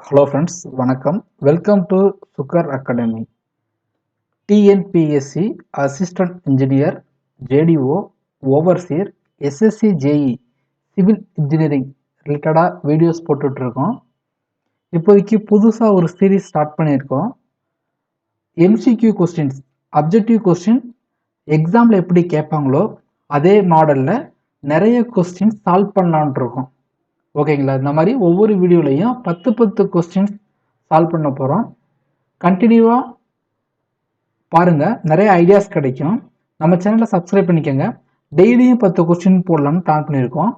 Hello friends, வணக்கம். Welcome to Sugar Academy. TNPSC assistant engineer, JDO, overseer, SSC JE civil engineering ரிலேட்டடாக videos போட்டுட்ருக்கோம். இப்போதைக்கு புதுசாக ஒரு சீரீஸ் ஸ்டார்ட் பண்ணியிருக்கோம். எம்சிக்யூ கொஸ்டின்ஸ், அப்ஜெக்டிவ் கொஸ்டின் எக்ஸாமில் எப்படி கேட்பாங்களோ அதே மாடலில் நிறைய கொஸ்டின்ஸ் சால்வ் பண்ணலான் இருக்கோம். ஓகேங்களா? இந்த மாதிரி ஒவ்வொரு வீடியோலையும் 10 கொஸ்டின்ஸ் சால்வ் பண்ண போகிறோம். கண்டினியூவாக பாருங்கள், நிறைய ஐடியாஸ் கிடைக்கும். நம்ம சேனலை சப்ஸ்கிரைப் பண்ணிக்கோங்க. டெய்லியும் 10 கொஸ்டின் போடலாம்னு பிளான் பண்ணியிருக்கோம்.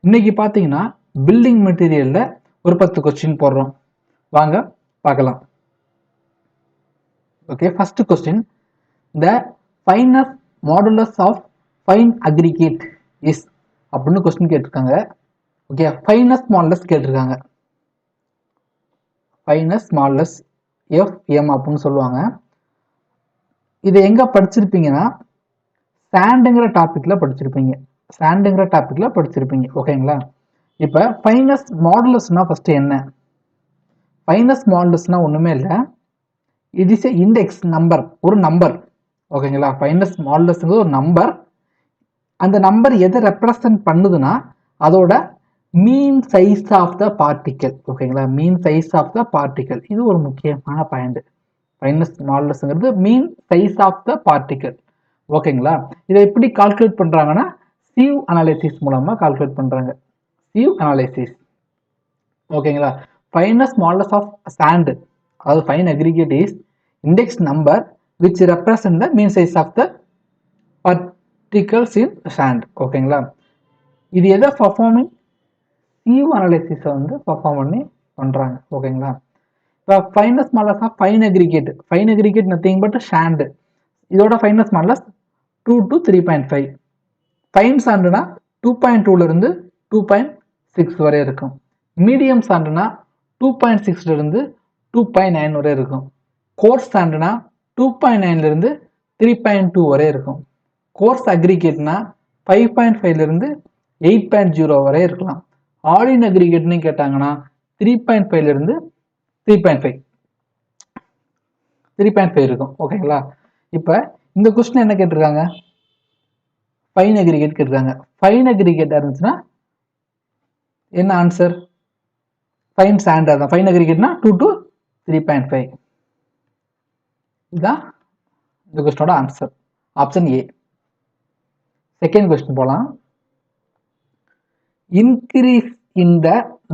இன்றைக்கி பார்த்தீங்கன்னா பில்டிங் மெட்டீரியலில் ஒரு 10 கொஸ்டின் போடுறோம். வாங்க பார்க்கலாம். Okay, first question, the fineness modulus of fine aggregate is அப்படின்னு கொஸ்டின் கேட்டிருக்காங்க. ஓகே, ஃபைனஸ் மாடுலஸ் கேட்டிருக்காங்க. ஃபைனஸ் மாடுலஸ் எஃப்எம் அப்படின்னு சொல்லுவாங்க. இதை எங்கே படிச்சிருப்பீங்கன்னா சாண்டுங்கிற டாப்பிக்கில் படிச்சிருப்பீங்க. ஓகேங்களா? இப்போ ஃபைனஸ் மாடுலஸ்னால் ஃபஸ்ட்டு என்ன? ஃபைனஸ் மாடுலஸ்னால் ஒன்றுமே இல்லை, it is a index number, ஒரு நம்பர். ஓகேங்களா? ஃபைனஸ் மாடுலஸ்ங்கிறது ஒரு நம்பர். அந்த நம்பர் எதை ரெப்ரசன்ட் பண்ணுதுன்னா அதோட mean size of the particle. ஓகேங்களா? Mean size of the particle, இது ஒரு முக்கியமான பாயிண்ட். ஃபைனஸ் மாடுலஸ்ங்கிறது mean size of the particle. ஓகேங்களா? இதை எப்படி கால்குலேட் பண்ணுறாங்கன்னா சீவ் அனாலிசிஸ் மூலமாக கால்குலேட் பண்ணுறாங்க. Sieve analysis. ஓகேங்களா? ஃபைனஸ் மாடுலஸ் ஆஃப் சாண்ட், அதாவது fine aggregate is index number which represent the mean size of the particles in sand. ஓகேங்களா? இது எதை பர்ஃபார்மிங் சீவ் அனாலிசிஸை வந்து பர்ஃபார்ம் பண்ணி பண்ணுறாங்க. ஓகேங்களா? இப்போ fineness modulus of fine aggregate nothing but sand. இதோட ஃபைனஸ் மாடுலஸ் 2 to 3.5. ஃபைன் சாண்டுனா 2.2லேருந்து 2.6 வரை இருக்கும். மீடியம் சாண்டுனா 2.6லேருந்து 2.9 வரை இருக்கும். கோர்ஸ் சாண்டுனா 2.9லேருந்து 3.2 வரை இருக்கும். கோர்ஸ் அக்ரிகேட்னா 5.5லேருந்து 8.0 வரை இருக்கலாம். ஆலின் அக்ரிகேட்னு கேட்டாங்கன்னா 3.5லேருந்து 3.5 இருக்கும். ஓகேங்களா? இப்போ இந்த கொஸ்டின் என்ன கேட்டிருக்காங்க? ஃபைன் அக்ரிகேட் கேட்டிருக்காங்க. ஃபைன் அக்ரிகேட்டாக இருந்துச்சுன்னா என்ன ஆன்சர்? ஃபைன் சாண்டாக தான். ஃபைன் அக்ரிகேட்னா 2 to 3.5. இதுதான் இந்த கொஸ்டினோட answer, option A. Second question போகலாம். Increase in the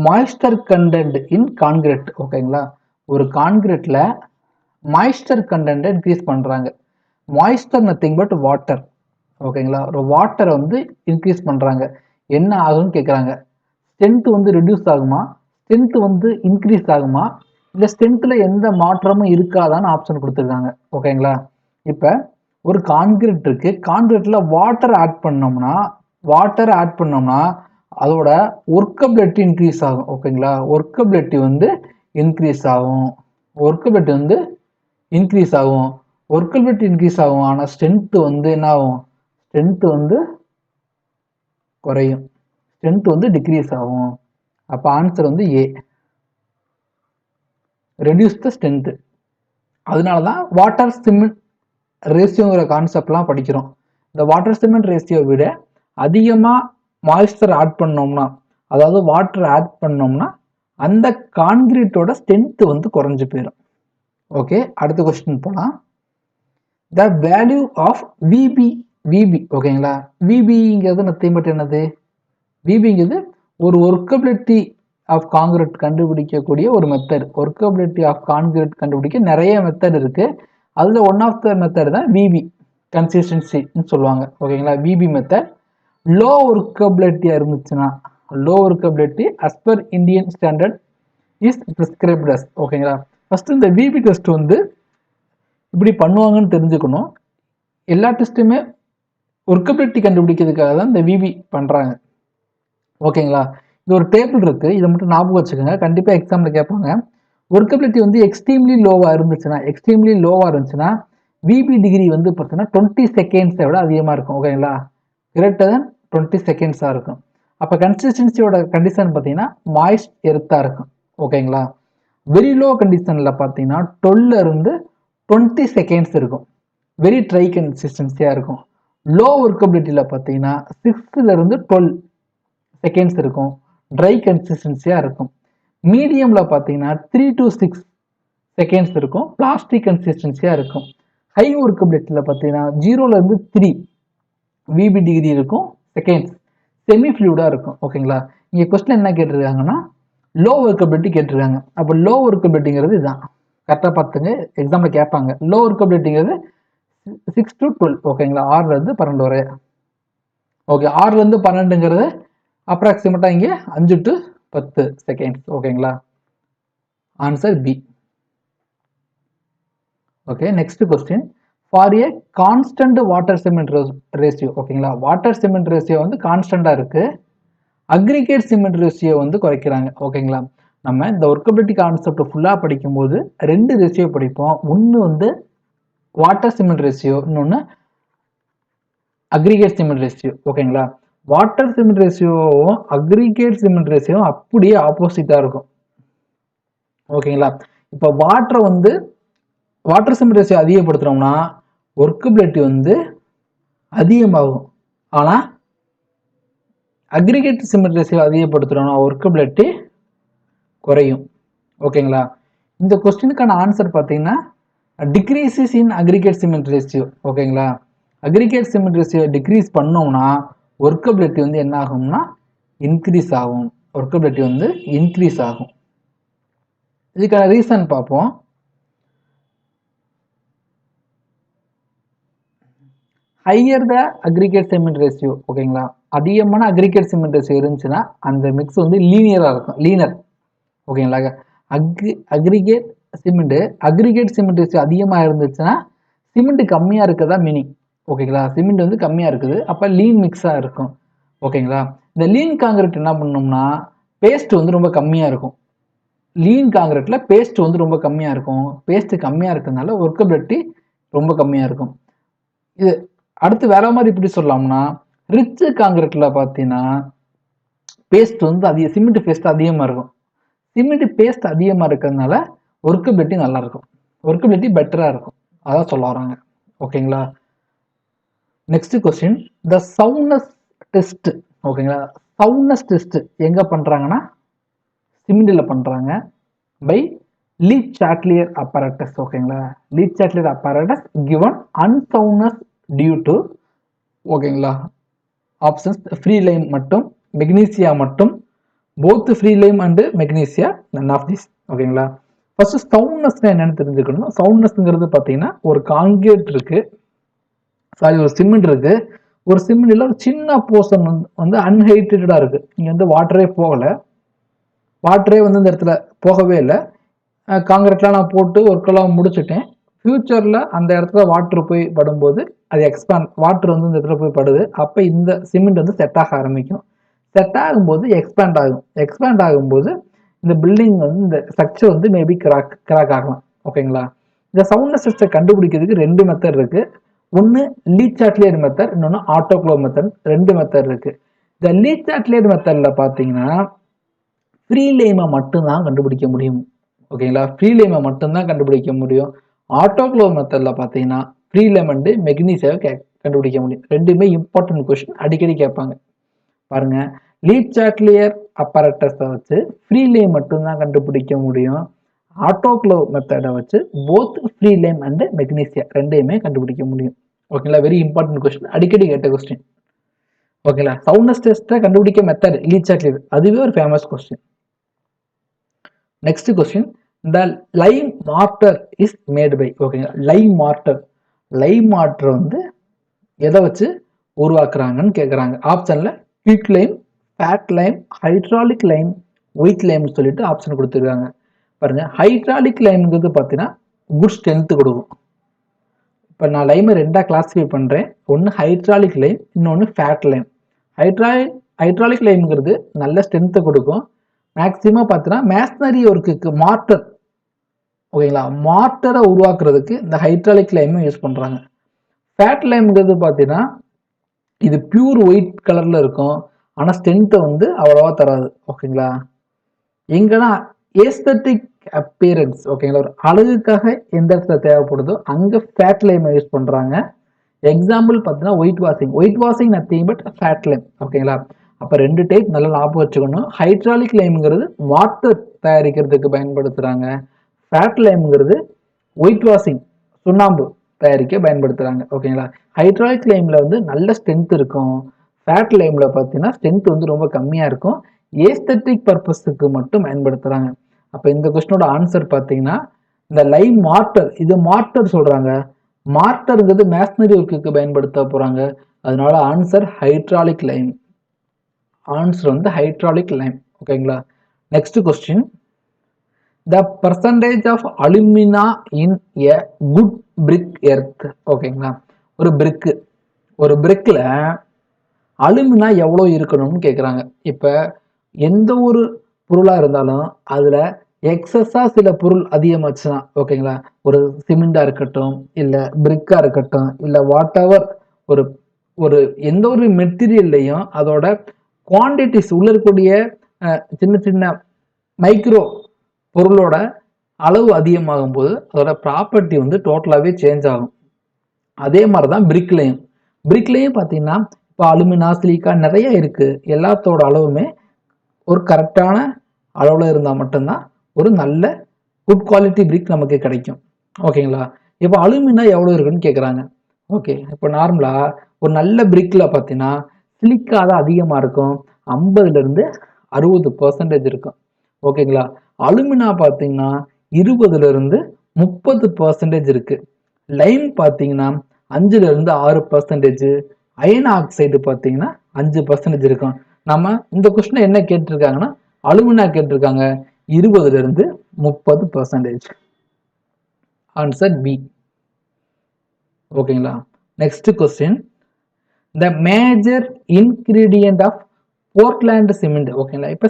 moisture content in concrete. ஓகேங்களா? ஒரு கான்கிரீட்ல மாய்ஸ்டர் கண்டென்ட் இன்க்ரீஸ் பண்ணுறாங்க. Moisture nothing but water. ஓகேங்களா? ஒரு வாட்டரை வந்து இன்க்ரீஸ் பண்ணுறாங்க. என்ன ஆகும்னு கேட்குறாங்க. ஸ்ட்ரென்த் வந்து ரெடியூஸ் ஆகுமா, ஸ்ட்ரென்த் வந்து இன்க்ரீஸ் ஆகுமா, இல்லை ஸ்ட்ரென்த்தில் எந்த மாற்றமும் இருக்காதான்னு ஆப்ஷன் கொடுத்துருக்காங்க. ஓகேங்களா? இப்போ ஒரு கான்கிரீட் இருக்கு, கான்கிரீட்ல வாட்டர் ஆட் பண்ணோம்னா அதோட ஒர்க்கபிலிட்டி இன்க்ரீஸ் ஆகும். ஓகேங்களா? ஒர்க்கபிலிட்டி வந்து இன்க்ரீஸ் ஆகும். ஆனால் ஸ்ட்ரென்த் வந்து என்ன ஆகும்? ஸ்ட்ரென்த் வந்து குறையும். ஸ்ட்ரென்த் வந்து டிக்ரீஸ் ஆகும். அப்போ ஆன்சர் வந்து ஏ, ரெடியூஸ் த ஸ்ட்ரென்த். அதனால தான் வாட்டர் சிமெண்ட் ரேஷியோங்கிற கான்செப்ட்லாம் படிக்கிறோம். இந்த வாட்டர் சிமெண்ட் ரேஷியோ விட அதிகமாக மாய்ஸ்டர் ஆட் பண்ணோம்னா, அதாவது வாட்டர் ஆட் பண்ணோம்னா அந்த கான்கிரீட்டோட ஸ்ட்ரென்த் வந்து குறைஞ்சு போயிடும். ஓகே, அடுத்த கொஸ்டின் போகலாம். The value of VB. ஓகேங்களா? விபிங்கிறது நத்திங் பட் என்னது? விபிங்கிறது ஒரு ஒர்க்கபிலிட்டி ஆஃப் கான்கிரீட் கண்டுபிடிக்கக்கூடிய ஒரு மெத்தட். ஒர்க்கபிலிட்டி ஆஃப் கான்கிரீட் கண்டுபிடிக்க நிறைய மெத்தட் இருக்கு. அதில் ஒன் ஆஃப் த மெத்தட் தான் விபி, கன்சிஸ்டன்சின்னு சொல்லுவாங்க. ஓகேங்களா? விபி மெத்தட் லோ ஒர்க்கபிலிட்டியாக இருந்துச்சுன்னா, low workability as per Indian standard is prescribed as. ஓகேங்களா? ஃபஸ்ட்டு இந்த விபி டெஸ்ட் வந்து இப்படி பண்ணுவாங்கன்னு தெரிஞ்சுக்கணும். எல்லா டெஸ்ட்டுமே ஒர்க்கபிலிட்டி கண்டுபிடிக்கிறதுக்காக தான் இந்த விபி பண்ணுறாங்க. ஓகேங்களா? இது ஒரு டேபிள் இருக்குது, இதை மட்டும் ஞாபகம் வச்சுக்கோங்க, கண்டிப்பாக எக்ஸாமில் கேட்பாங்க. ஒர்க்கபிலிட்டி வந்து எக்ஸ்ட்ரீம்லி லோவாக இருந்துச்சுன்னா விபி டிகிரி வந்து பார்த்தீங்கன்னா 20 செகண்ட்ஸை விட அதிகமாக இருக்கும். ஓகேங்களா? கிரேட்டர் தென் 20 செகண்ட்ஸாக இருக்கும். அப்போ கன்சிஸ்டன்சியோட கண்டிஷன் பார்த்தீங்கன்னா மாய்ஸ்ட் எர்த்தாக இருக்கும். ஓகேங்களா? வெரி லோ கண்டிஷனில் பார்த்தீங்கன்னா 12 இருந்து 20 செகண்ட்ஸ் இருக்கும், வெரி ட்ரை கன்சிஸ்டன்சியாக இருக்கும். லோ ஒர்க்கபிலிட்டியில் பார்த்தீங்கன்னா 6 இருந்து 12 செகண்ட்ஸ் இருக்கும், ட்ரை கன்சிஸ்டன்சியாக இருக்கும். மீடியமில் பார்த்தீங்கன்னா 3 to 6 செகண்ட்ஸ் இருக்கும், பிளாஸ்டிக் கன்சிஸ்டன்சியாக இருக்கும். ஹை ஒர்க்கபிலிட்டியில் பார்த்தீங்கன்னா 0 to 3 விபி டிகிரி இருக்கும், செகண்ட்ஸ் செமி ஃப்ளூயிடாக இருக்கும். ஓகேங்களா, இங்கே கொஸ்டின் என்ன கேட்டிருக்காங்கன்னா லோ ஒர்க்கபிலிட்டி கேட்டிருக்காங்க. அப்போ லோ ஒர்க்கபிலிட்டிங்கிறது இதுதான், கரெக்டாக பார்த்துங்க, எக்ஸாம்பிள் கேட்பாங்க. லோ ஒர்க்கபிலிட்டிங்கிறது 6 to 12. ஓகேங்களா, 6லேருந்து 12 வரை. ஓகே, 6லேருந்து 12ங்கிறது அப்ராக்சிமேட்டாக இங்கே 5 to 10 செகண்ட்ஸ். ஓகேங்களா, answer B. Okay, next question. For a constant water cement ratio. ஓகேங்களா, வாட்டர் சிமெண்ட் ரேஷியோ வந்து கான்ஸ்டண்டாக இருக்குது, அக்ரிகேட் சிமெண்ட் ரேஷியோ வந்து குறைக்கிறாங்க. ஓகேங்களா, நம்ம இந்த ஒர்க்கபிலிட்டி கான்செப்ட் ஃபுல்லாக படிக்கும்போது 2 ரேஷியோ படிப்போம். ஒன்று வந்து வாட்டர் சிமெண்ட் ரேஷியோ, இன்னொன்று அக்ரிகேட் சிமெண்ட் ரேஷியோ. ஓகேங்களா, வாட்டர் சிமெண்ட் ரேஷியோவும் அக்ரிகேட் சிமெண்ட் ரேஷியோவும் அப்படியே ஆப்போசிட்டாக இருக்கும். ஓகேங்களா, இப்போ வாட்டர் சிமெண்ட் ரேஷியோ அதிகப்படுத்துகிறோம்னா ஒர்க்கபிலிட்டி வந்து அதிகமாகும், ஆனால் அக்ரிகேட் சிமெண்ட் ரேஷியோ அதிகப்படுத்துகிறோம்னா ஒர்க்கபிலிட்டி குறையும். ஓகேங்களா, இந்த கொஸ்டினுக்கான ஆன்சர் பார்த்தீங்கன்னா டிக்ரீசஸ் இன் அக்ரிகேட் சிமெண்ட் ரேஷியோ. ஓகேங்களா, அக்ரிகேட் சிமெண்ட் ரேஷியோ டிக்ரீஸ் பண்ணோம்னா ஒர்க்கபிலிட்டி வந்து என்ன ஆகும்னா இன்க்ரீஸ் ஆகும், ஒர்க்கபிலிட்டி வந்து இன்க்ரீஸ் ஆகும். இதுக்கான ரீசன் பார்ப்போம். ஹையர் த அக்ரிகேட் சிமெண்ட் ரேஷியோ. ஓகேங்களா, அதிகமான அக்ரிகேட் சிமெண்ட் ரேஷியோ இருந்துச்சுன்னா அந்த மிக்ஸ் வந்து லீனியராக இருக்கும், லீனர். ஓகேங்களா, அக்ரிகேட் சிமெண்ட் ரேஷியோ அதிகமாக இருந்துச்சுன்னா சிமெண்ட் கம்மியாக இருக்கதா மீனிங். ஓகேங்களா, சிமெண்ட் வந்து கம்மியாக இருக்குது, அப்போ லீன் மிக்ஸாக இருக்கும். ஓகேங்களா, இந்த லீன் காங்கிரீட் என்ன பண்ணோம்னா பேஸ்ட் வந்து ரொம்ப கம்மியாக இருக்கும். லீன் காங்கிரீட்டில் பேஸ்ட் வந்து ரொம்ப கம்மியாக இருக்கும், பேஸ்ட் கம்மியாக இருக்கிறதுனால ஒர்க்கபிலிட்டி ரொம்ப கம்மியாக இருக்கும். இது அடுத்து வேற மாதிரி இப்படி சொல்லலாம்னா ரிச் காங்கிரீட்ல பார்த்தீங்கன்னா பேஸ்ட் வந்து சிமெண்ட் பேஸ்ட் அதிகமாக இருக்கும். சிமெண்ட் பேஸ்ட் அதிகமாக இருக்கிறதுனால ஒர்க்கபிலிட்டி நல்லா இருக்கும், ஒர்க்கபிலிட்டி பெட்டராக இருக்கும், அதான் சொல்ல வராங்க. ஓகேங்களா, next question. The soundness test. ஓகேங்களா, சவுண்ட்னஸ் டெஸ்ட் எங்கே பண்ணுறாங்கன்னா சிமெண்டில் பண்ணுறாங்க பை லீட் சாட்லியர் அப்பரேட்டஸ். ஓகேங்களா, Le Chatelier apparatus given unsoundness due to. ஓகேங்களா, ஆப்ஷன்ஸ் ஃப்ரீ லைம் மட்டும், மெக்னீசியா மட்டும், both free lime and magnesia, none of this. ஓகேங்களா, ஃபர்ஸ்ட் சவுண்ட்னஸ் என்னன்னு தெரிஞ்சுக்கணும். சவுண்ட்னஸ்ங்கிறது பார்த்தீங்கன்னா ஒரு காங்கிரீட் இருக்கு, ஒரு சிமெண்ட் இருக்கு, ஒரு சிமெண்ட்ல ஒரு சின்ன போர்ஷன் வந்து அன்ஹைட்ரேட்டடா இருக்கு, இங்க வந்து வாட்டரே போகல, வாட்டரே வந்து இந்த இடத்துல போகவே இல்லை. காங்கிரீட்லாம் நான் போட்டு ஒர்க்கெல்லாம் முடிச்சுட்டேன். ஃபியூச்சரில் அந்த இடத்துல வாட்டர் போய் படும்போது அது எக்ஸ்பேண்ட், வாட்டர் வந்து இந்த இடத்துல போய் படுது, அப்போ இந்த சிமெண்ட் வந்து செட் ஆக ஆரம்பிக்கும். செட் ஆகும்போது எக்ஸ்பேண்ட் ஆகும், எக்ஸ்பேண்ட் ஆகும்போது இந்த பில்டிங் வந்து இந்த ஸ்ட்ரக்சர் வந்து மேபி கிராக் ஆகலாம். ஓகேங்களா, இந்த சவுண்ட்னஸ் டெஸ்ட்டை கண்டுபிடிக்கிறதுக்கு 2 மெத்தட் இருக்கு. ஒன்று லீட் சாட்லியர் மெத்தட், இன்னொன்று ஆட்டோக்ளோவ் மெத்தட். 2 மெத்தட் இருக்கு. இந்த லீட் சாட்லியர் மெத்தட்ல பார்த்தீங்கன்னா ஃப்ரீ லைமை மட்டும்தான் கண்டுபிடிக்க முடியும். ஓகேங்களா, ஃப்ரீ லைமை மட்டும்தான் கண்டுபிடிக்க முடியும். ஆட்டோக்ளோவ் மெத்தட்ல பார்த்தீங்கன்னா ஃப்ரீ லைம் அண்ட் மெக்னீசியாவை கண்டுபிடிக்க முடியும். 2மே இம்பார்ட்டன்ட் கொஸ்டின், அடிக்கடி கேட்பாங்க. பாருங்க, லீட் சாட்லியர் அப்பரேட்டஸை வச்சு ஃப்ரீ லைம் மட்டும்தான் கண்டுபிடிக்க முடியும். ஆட்டோக்ளோவ் மெத்தடை வச்சு both free lime and magnesia 2மே கண்டுபிடிக்க முடியும். ஓகேங்களா, வெரி இம்பார்ட்டன்ட் கொஸ்டின், அடிக்கடி கேட்ட கொஸ்டின். ஓகேங்களா, சவுண்ட்னஸ் டெஸ்ட்டை கண்டுபிடிக்க மெத்தட் லீட் சாட்லியர், அதுவே ஒரு famous question. Next question. The lime mortar is made by. ஓகேங்களா, லைம் மார்டர் வந்து எதை வச்சு உருவாக்குறாங்கன்னு கேட்குறாங்க. ஆப்ஷன்ல quick lime, fat lime, hydraulic lime, white லைம்னு சொல்லிட்டு ஆப்ஷன் கொடுத்துருக்காங்க. பாருங்க, ஹைட்ராலிக் லைம்ங்கிறது பார்த்தீங்கன்னா குட் ஸ்ட்ரென்த் கொடுக்கும். இப்போ நான் லைமை 2ஆக கிளாஸிஃபை பண்ணுறேன். ஒன்று ஹைட்ராலிக் லைம், இன்னொன்று ஃபேட் லைம். ஹைட்ராலிக் லைம்ங்கிறது நல்ல ஸ்ட்ரென்த்தை கொடுக்கும். மேக்ஸிமம் பார்த்தீங்கன்னா மேஸ்னரி ஒர்க்குக்கு மார்டர், ஓகேங்களா, மார்டரை உருவாக்குறதுக்கு இந்த ஹைட்ராலிக் லைமும் யூஸ் பண்ணுறாங்க. ஃபேட் லைம்ங்கிறது பார்த்தீங்கன்னா இது பியூர் ஒயிட் கலரில் இருக்கும், ஆனால் ஸ்ட்ரென்த்தை வந்து அவ்வளோவா தராது. ஓகேங்களா, எங்கன்னா ஏஸ்தட்டிக் அப்பியரன்ஸ் ஓகேங்களா, ஒரு அழகுக்காக எந்த இடத்துல தேவைப்படுதோ அங்கே ஃபேட் லைமை யூஸ் பண்ணுறாங்க. எக்ஸாம்பிள் பார்த்தீங்கன்னா white washing nothing but fat lime ஓகேங்களா. அப்போ 2 டைப் நல்லா ஞாபகம் வச்சுக்கணும். ஹைட்ராலிக் லைம்ங்கிறது வாட்டர் தயாரிக்கிறதுக்கு பயன்படுத்துகிறாங்க. ஃபேட் லைம்ங்கிறது ஒயிட் வாஷிங் சுண்ணாம்பு தயாரிக்க பயன்படுத்துகிறாங்க ஓகேங்களா. ஹைட்ராலிக் லைமில் வந்து நல்ல ஸ்ட்ரென்த் இருக்கும். ஃபேட் லைமில் பார்த்தீங்கன்னா ஸ்ட்ரென்த் வந்து ரொம்ப கம்மியாக இருக்கும். ஏஸ்தட்டிக் பர்பஸுக்கு மட்டும் பயன்படுத்துகிறாங்க. அப்போ இந்த கொஸ்டினோட ஆன்சர் பார்த்தீங்கன்னா இந்த லைம் மார்ட்டர், இது மார்ட்டர் சொல்கிறாங்க. மார்ட்டருங்கிறது மேஸ்னரி ஒர்க்குக்கு பயன்படுத்த போகிறாங்க. அதனால ஆன்சர் ஹைட்ராலிக் லைம். ஆன்சர் வந்து ஹைட்ராலிக் லைம் ஓகேங்களா. Next question, the percentage of alumina in a good brick earth ஓகேங்களா. ஒரு பிரிக்கில் அலுமினா எவ்வளோ இருக்கணும்னு கேட்குறாங்க. இப்போ எந்த ஒரு பொருளாக இருந்தாலும் அதில் எக்ஸஸாக சில பொருள் அதிகமாச்சுன்னா ஓகேங்களா, ஒரு சிமெண்டாக இருக்கட்டும், இல்லை பிரிக்காக இருக்கட்டும், இல்லை வாட் எவர் ஒரு ஒரு எந்த ஒரு மெட்டீரியல்லையும் அதோட குவான்டிட்டிஸ் உள்ள இருக்கக்கூடிய சின்ன சின்ன மைக்ரோ பொருளோட அளவு அதிகமாகும் போது அதோட ப்ராப்பர்ட்டி வந்து டோட்டலாகவே சேஞ்ச் ஆகும். அதே மாதிரி தான் பிரிக்லையும் பார்த்தீங்கன்னா இப்போ அலுமினா சிலிக்கா நிறைய இருக்குது. எல்லாத்தோட அளவுமே ஒரு கரெக்டான அளவில் இருந்தால் மட்டும்தான் ஒரு நல்ல குட் குவாலிட்டி பிரிக் நமக்கு கிடைக்கும் ஓகேங்களா. இப்போ அலுமினா எவ்வளோ இருக்குன்னு கேட்குறாங்க. ஓகே, இப்போ நார்மலாக ஒரு நல்ல பிரிக்கில் பார்த்தீங்கன்னா சிலிக்கா தான் அதிகமாக இருக்கும். 50லேருந்து 60% இருக்கும் ஓகேங்களா. அலுமினா பார்த்தீங்கன்னா 20லேருந்து 30% இருக்கு. லைம் பார்த்தீங்கன்னா 5லேருந்து 6%, அயன் ஆக்சைடு பார்த்தீங்கன்னா 5% இருக்கும். நம்ம இந்த கொஸ்டினை என்ன கேட்டிருக்காங்கன்னா அலுமினா கேட்டிருக்காங்க 20லேருந்து 30%. ஆன்சர் பி ஓகேங்களா. Next question, the major ingredient of Portland cement ஓகேங்களா. இப்போ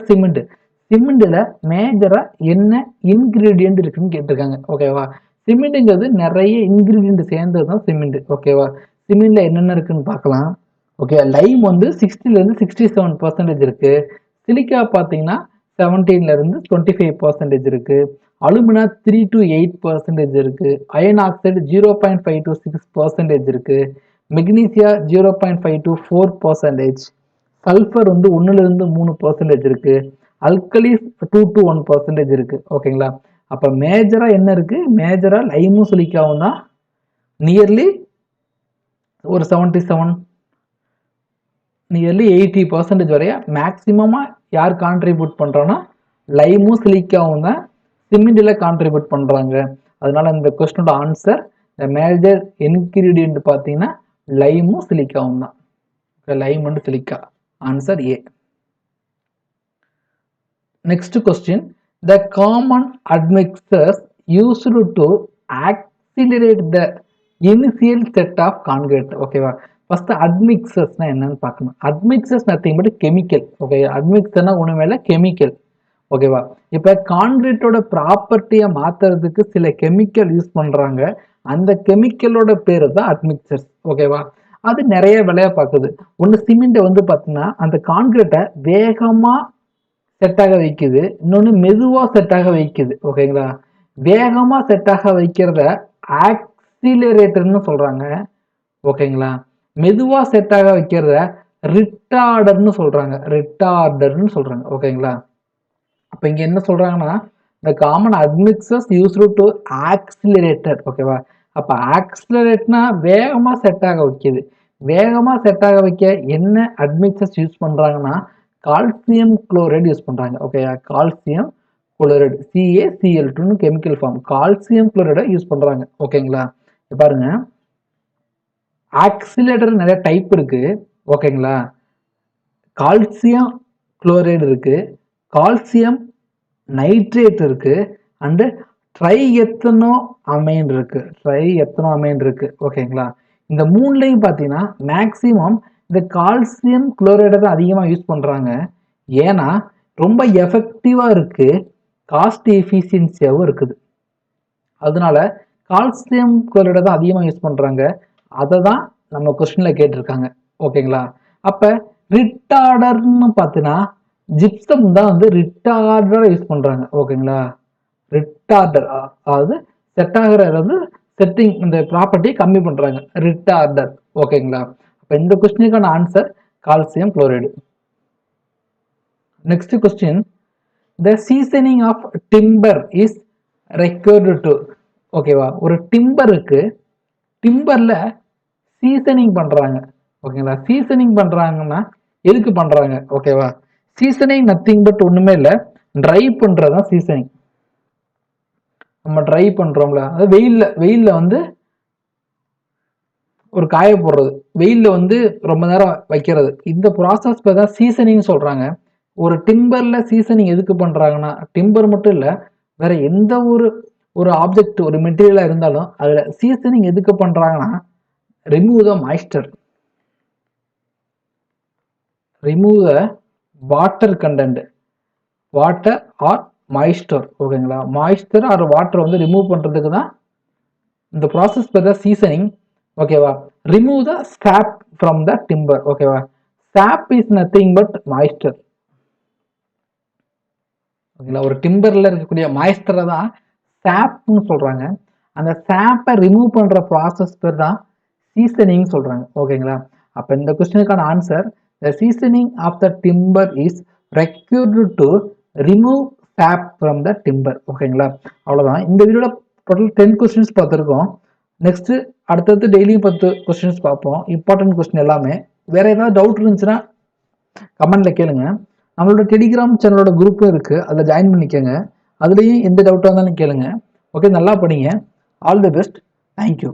சிமெண்ட்ல மேஜரா என்ன இன்கிரீடியன்ட் இருக்குன்னு கேட்டிருக்காங்க ஓகேவா. சிமெண்ட்ங்கிறது நிறைய இன்கிரீடியன்ட் சேர்ந்தது தான் சிமெண்ட் ஓகேவா. சிமெண்ட்ல என்னென்ன இருக்குன்னு பார்க்கலாம். ஓகே, லைம் வந்து 60லேருந்து 67% இருக்கு. சிலிக்கா பார்த்தீங்கன்னா 17லேருந்து 25% இருக்கு. அலுமினா 3 to 8% இருக்கு. அயன் ஆக்சைடு 0.5 to 6% இருக்கு. Magnesia 0.5 to 4%. சல்ஃபர் வந்து 1லேருந்து 3% இருக்கு. அல்கலிஸ் 2 to 1% இருக்கு ஓகேங்களா. அப்போ மேஜரா என்ன இருக்கு, மேஜரா லைமும் சிலிக்காவும் தான் நியர்லி ஒரு 77 நியர்லி 80% வரைய மேக்சிமமாக யார் கான்ட்ரிபியூட் பண்ணுறோன்னா லைமும் சிலிக்காவும் தான் சிமெண்டில் கான்ட்ரிபியூட் பண்ணுறாங்க. அதனால இந்த கொஸ்டினோட ஆன்சர் மேஜர் இன்கிரீடியன்ட் பார்த்தீங்கன்னா லைமும் சிலிக்காவும் தான். Lime and silica answer A. Next question, the common admixtures used to accelerate the initial set of concrete ஓகேவா. ஃபர்ஸ்ட் அட்மிக்சர்ஸ்னா என்னன்னு பார்க்கணும். Admixtures nothing but chemical okay. அட்மிக்சர்னா ஒன்றுமே இல்லை, கெமிக்கல் ஓகேவா. இப்போ கான்கிரீட்டோட ப்ராப்பர்ட்டியை மாற்றுறதுக்கு சில கெமிக்கல் யூஸ் பண்ணுறாங்க. அந்த கெமிக்கலோட பேர் தான் அட்மிக்சர்ஸ் ஓகேவா. அது நிறைய விலையை பார்க்குது. ஒன்று சிமெண்ட்டை வந்து பார்த்தீங்கன்னா அந்த கான்கிரீட்டை வேகமாக செட்டாக வைக்குது, இன்னொன்று மெதுவாக செட்டாக வைக்குது ஓகேங்களா. வேகமாக செட்டாக வைக்கிறத ஆக்சிலரேட்டர்னு சொல்கிறாங்க ஓகேங்களா. மெதுவாக செட்டாக வைக்கிறத ரிட்டார்டர்னு சொல்கிறாங்க ஓகேங்களா. அப்போ இங்கே என்ன சொல்கிறாங்கன்னா இந்த common admixtures used to accelerator ஓகேவா. அப்போ ஆக்சிலரேட்னா வேகமாக செட்டாக வைக்குது. வேகமாக செட்டாக வைக்க என்ன அட்மிக்சர்ஸ் யூஸ் பண்ணுறாங்கன்னா கால்சியம் குளோரைடு யூஸ் பண்ணுறாங்க ஓகேயா. கால்சியம் குளோரைடு CaCl2ன்னு கெமிக்கல் ஃபார்ம். கால்சியம் குளோரைடை யூஸ் பண்ணுறாங்க ஓகேங்களா. பாருங்க, ஆக்சிலேட்டர் நிறைய டைப் இருக்கு ஓகேங்களா. கால்சியம் குளோரைடு இருக்கு, கால்சியம் நைட்ரேட் இருக்கு, அண்டு ட்ரை எத்தனோ அமைன் இருக்கு ஓகேங்களா. இந்த மூணுலையும் பார்த்தீங்கன்னா மேக்சிமம் இந்த கால்சியம் குளோரைடை தான் அதிகமாக யூஸ் பண்ணுறாங்க. ஏன்னா ரொம்ப எஃபெக்டிவாக இருக்கு, காஸ்ட் எஃபிஷியன்சியாகவும் இருக்குது. அதனால கால்சியம் குளோரைடை தான் அதிகமாக யூஸ் பண்ணுறாங்க. அதை தான் நம்ம கொஸ்டினில் கேட்டிருக்காங்க ஓகேங்களா. அப்போ ரிட்டார்டர்னு பார்த்தீங்கன்னா ஜிப்சம் தான் வந்து ரிட்டார்டராக யூஸ் பண்ணுறாங்க. ஓகேங்களா, ரிட்டார்டர் அதாவது செட் ஆகிற வந்து செட்டிங் இந்த ப்ராப்பர்ட்டியை கம்மி பண்ணுறாங்க, ரிட்டார்டர். ஓகேங்களா, அப்போ இந்த கொஸ்டினுக்கான answer calcium chloride. Next question, the seasoning of timber is required to. ஓகேவா, ஒரு டிம்பருக்கு டிம்பர்ல சீசனிங் பண்றாங்க. ஓகேங்களா, சீசனிங் பண்றாங்கன்னா எதுக்கு பண்றாங்க? ஓகேவா, சீசனிங் நத்திங் பட் ஒண்ணுமே இல்லை, ட்ரை பண்றதுதான் சீசனிங். நம்ம ட்ரை பண்றோம்ல, அது வெயில்ல வந்து ஒரு காய போடுறது, வெயில்ல வந்து ரொம்ப நேரம் வைக்கிறது, இந்த ப்ராசஸ் பேர் தான் சீசனிங் சொல்றாங்க. ஒரு டிம்பர்ல சீசனிங் எதுக்கு பண்றாங்கன்னா, டிம்பர் மட்டும் இல்ல, வேற எந்த ஒரு ஆப்ஜெக்ட் ஒரு மெட்டீரியலா இருந்தாலும் அதுல சீசனிங் எதுக்கு பண்றாங்கன்னா, remove the moisture, remove the water content, water or moisture. ஓகேங்களா, மாய்ஸ்டர் ஆர் வாட்டர் வந்து ரிமூவ் பண்றதுக்கு தான் இந்த ப்ராசஸ் பேர் தான் சீசனிங். ஓகேவா, ரிமூவ் த சாப் ஃப்ரம் த டிம்பர். ஓகேவா, சாப் இஸ் நத்திங் பட் மாய்ஸ்டர். ஓகேங்களா, ஒரு டிம்பர்ல இருக்கக்கூடிய மாய்ஸ்டரை தான் சாப்னு சொல்றாங்க. அந்த சாப்பை ரிமூவ் பண்ற ப்ராசஸ் பேர் தான் சீசனிங் சொல்றாங்க. ஓகேங்களா, அப்ப இந்த கொஸ்டினுக்கான answer, the seasoning of the timber is required to remove sap from the timber. ஓகேங்களா, அவ்வளவுதான். இந்த வீடியோல டோட்டல் 10 கொஸ்டின்ஸ் பார்த்துருக்கோம். நெக்ஸ்ட் அடுத்தடுத்து டெய்லியும் 10 கொஸ்டின்ஸ் பார்ப்போம், இம்பார்ட்டன்ட் கொஸ்டின் எல்லாமே. வேற ஏதாவது டவுட் இருந்துச்சுன்னா கமெண்ட்ல கேளுங்க. நம்மளோட டெலிகிராம் சேனலோட குரூப்பும் இருக்கு, அதில் ஜாயின் பண்ணிக்கோங்க. அதுலேயும் எந்த டவுட்டாக இருந்தாலும் கேளுங்க. ஓகே, நல்லா படிங்க. All the best. தேங்க்யூ.